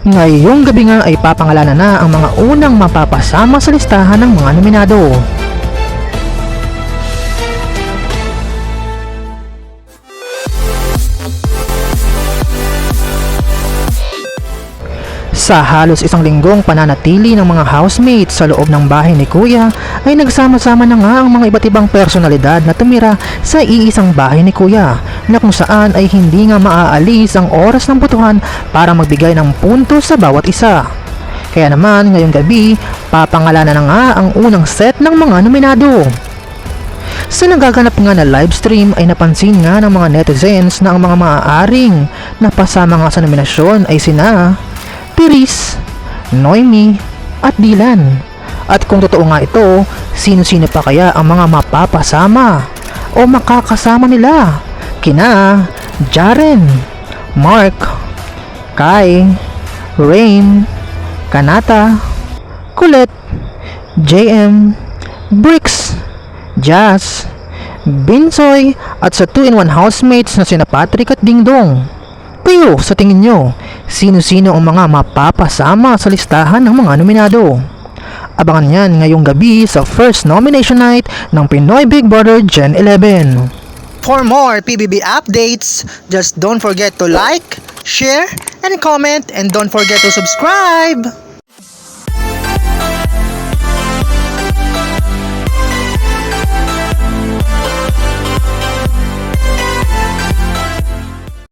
Ngayong gabi nga ay papangalanan na ang mga unang mapapasama sa listahan ng mga nominado. Sa halos isang linggong pananatili ng mga housemates sa loob ng bahay ni Kuya ay nagsama-sama na nga ang mga iba't ibang personalidad na tumira sa iisang bahay ni Kuya na kung saan ay hindi nga maaalis ang oras ng botohan para magbigay ng punto sa bawat isa. Kaya naman ngayong gabi, papangalanan na nga ang unang set ng mga nominado. Sa nagaganap nga na livestream ay napansin nga ng mga netizens na ang mga maaaring napasama nga sa nominasyon ay sina Therese, Noemi, at Dylan. At kung totoo nga ito, sino-sino pa kaya ang mga mapapasama o makakasama nila? Kina Jaren, Mark, Kai, Rain, Kanata, Colette, JM, Bricks, Jazz, Binsoy at sa 2-in-1 housemates na sina Patrick at Dingdong. Kayo, sa tingin nyo, sino-sino ang mga mapapasama sa listahan ng mga nominado? Abangan yan ngayong gabi sa first nomination night ng Pinoy Big Brother Gen 11. For more PBB updates, just don't forget to like, share, and comment, and don't forget to subscribe!